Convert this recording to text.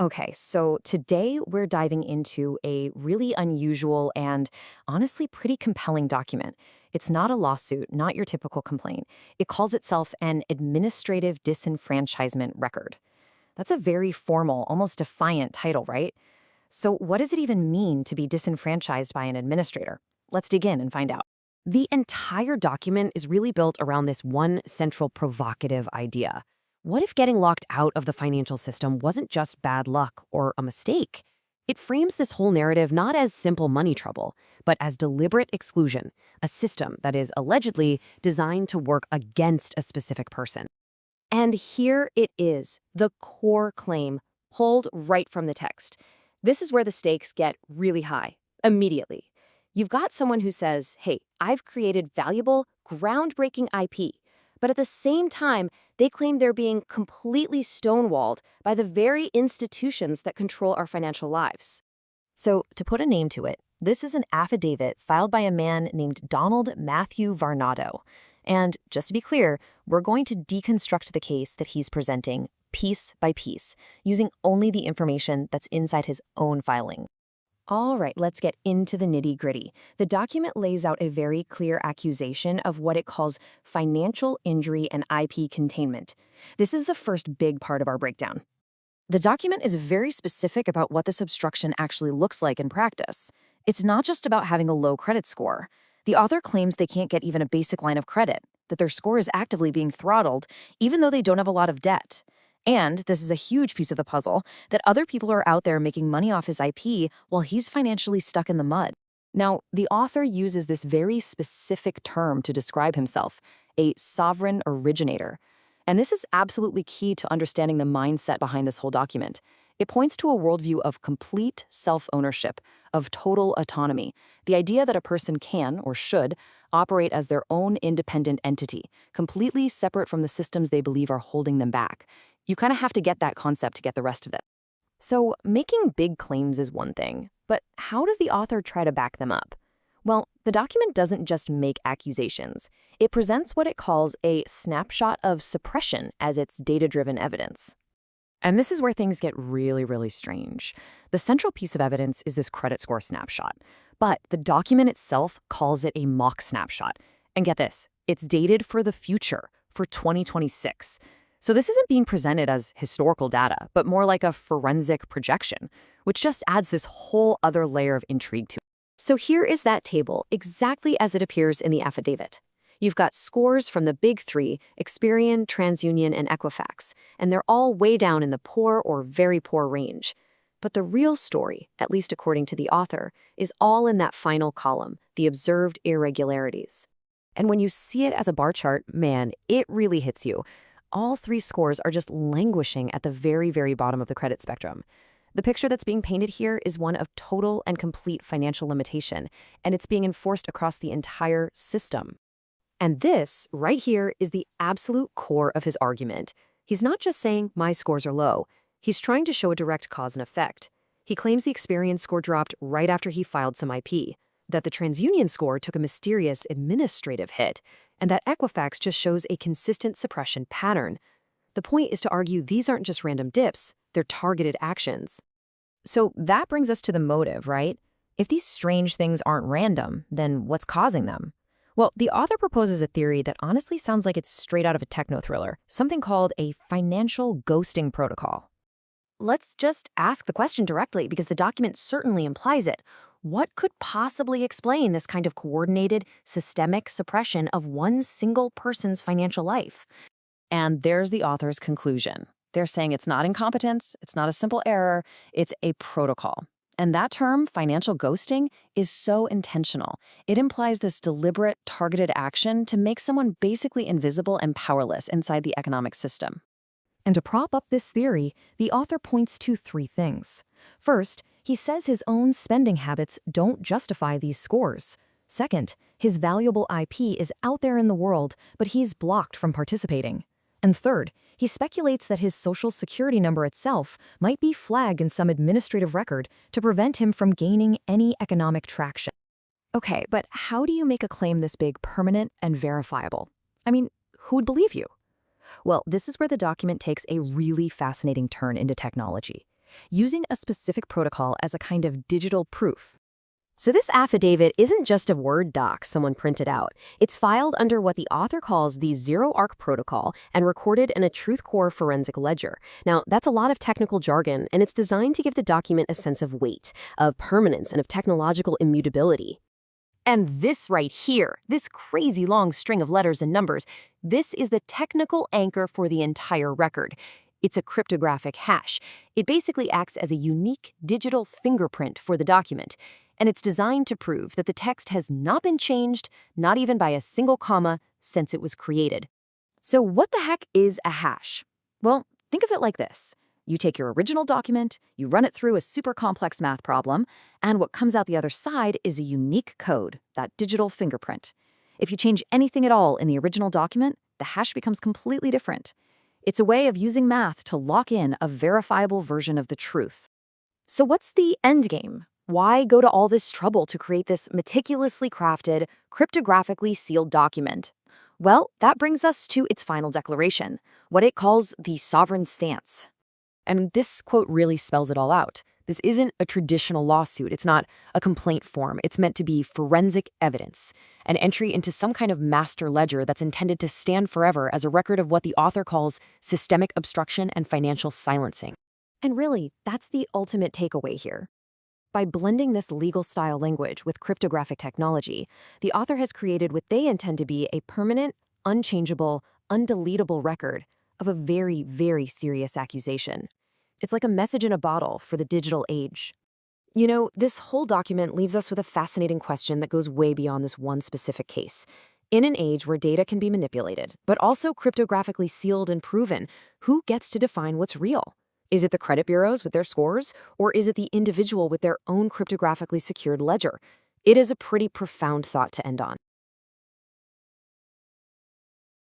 Okay, so today we're diving into a really unusual and honestly pretty compelling document. It's not a lawsuit, not your typical complaint. It calls itself an administrative disenfranchisement record. That's a very formal, almost defiant title, right? So, what does it even mean to be disenfranchised by an administrator? Let's dig in and find out. The entire document is really built around this one central provocative idea. What if getting locked out of the financial system wasn't just bad luck or a mistake? It frames this whole narrative not as simple money trouble, but as deliberate exclusion, a system that is allegedly designed to work against a specific person. And here it is, the core claim, pulled right from the text. This is where the stakes get really high, immediately. You've got someone who says, hey, I've created valuable, groundbreaking IP, but at the same time, they claim they're being completely stonewalled by the very institutions that control our financial lives. So, to put a name to it, this is an affidavit filed by a man named Donald Matthew Varnado. And just to be clear, we're going to deconstruct the case that he's presenting piece by piece, using only the information that's inside his own filing. All right, let's get into the nitty-gritty. The document lays out a very clear accusation of what it calls financial injury and IP containment. This is the first big part of our breakdown. The document is very specific about what this obstruction actually looks like in practice. It's not just about having a low credit score. The author claims they can't get even a basic line of credit, that their score is actively being throttled, even though they don't have a lot of debt. And this is a huge piece of the puzzle, that other people are out there making money off his IP while he's financially stuck in the mud. Now, the author uses this very specific term to describe himself, a sovereign originator. And this is absolutely key to understanding the mindset behind this whole document. It points to a worldview of complete self-ownership, of total autonomy, the idea that a person can, or should, operate as their own independent entity, completely separate from the systems they believe are holding them back. You kind of have to get that concept to get the rest of it. So, making big claims is one thing, but how does the author try to back them up? Well, the document doesn't just make accusations. It presents what it calls a snapshot of suppression as its data-driven evidence. And this is where things get really, really strange. The central piece of evidence is this credit score snapshot, but the document itself calls it a mock snapshot. And get this, it's dated for the future, for 2026. So this isn't being presented as historical data, but more like a forensic projection, which just adds this whole other layer of intrigue to it. So here is that table, exactly as it appears in the affidavit. You've got scores from the big three, Experian, TransUnion, and Equifax, and they're all way down in the poor or very poor range. But the real story, at least according to the author, is all in that final column, the observed irregularities. And when you see it as a bar chart, man, it really hits you. All three scores are just languishing at the very, very bottom of the credit spectrum. The picture that's being painted here is one of total and complete financial limitation, and it's being enforced across the entire system. And this, right here, is the absolute core of his argument. He's not just saying, my scores are low. He's trying to show a direct cause and effect. He claims the Experian score dropped right after he filed some IP, that the TransUnion score took a mysterious administrative hit, and that Equifax just shows a consistent suppression pattern. The point is to argue these aren't just random dips, they're targeted actions. So that brings us to the motive, right? If these strange things aren't random, then what's causing them? Well, the author proposes a theory that honestly sounds like it's straight out of a techno thriller, something called a financial ghosting protocol. Let's just ask the question directly, because the document certainly implies it. What could possibly explain this kind of coordinated, systemic suppression of one single person's financial life? And there's the author's conclusion. They're saying it's not incompetence, it's not a simple error, it's a protocol. And that term, financial ghosting, is so intentional. It implies this deliberate, targeted action to make someone basically invisible and powerless inside the economic system. And to prop up this theory, the author points to three things. First, he says his own spending habits don't justify these scores. Second, his valuable IP is out there in the world, but he's blocked from participating. And third, he speculates that his social security number itself might be flagged in some administrative record to prevent him from gaining any economic traction. Okay, but how do you make a claim this big permanent and verifiable? I mean, who'd believe you? Well, this is where the document takes a really fascinating turn into technology. using a specific protocol as a kind of digital proof. So this affidavit isn't just a Word doc someone printed out. It's filed under what the author calls the zero-arc protocol and recorded in a truth-core forensic ledger. Now, that's a lot of technical jargon, and it's designed to give the document a sense of weight, of permanence, and of technological immutability. And this right here, this crazy long string of letters and numbers, this is the technical anchor for the entire record. It's a cryptographic hash. It basically acts as a unique digital fingerprint for the document, and it's designed to prove that the text has not been changed, not even by a single comma, since it was created. So what the heck is a hash? Well, think of it like this. You take your original document, you run it through a super complex math problem, and what comes out the other side is a unique code, that digital fingerprint. If you change anything at all in the original document, the hash becomes completely different. It's a way of using math to lock in a verifiable version of the truth. So what's the end game? Why go to all this trouble to create this meticulously crafted, cryptographically sealed document? Well, that brings us to its final declaration, what it calls the sovereign stance. And this quote really spells it all out. This isn't a traditional lawsuit. It's not a complaint form. It's meant to be forensic evidence, an entry into some kind of master ledger that's intended to stand forever as a record of what the author calls systemic obstruction and financial silencing. And really, that's the ultimate takeaway here. By blending this legal-style language with cryptographic technology, the author has created what they intend to be a permanent, unchangeable, undeletable record of a very, very serious accusation. It's like a message in a bottle for the digital age. You know, this whole document leaves us with a fascinating question that goes way beyond this one specific case. In an age where data can be manipulated, but also cryptographically sealed and proven, who gets to define what's real? Is it the credit bureaus with their scores, or is it the individual with their own cryptographically secured ledger? It is a pretty profound thought to end on.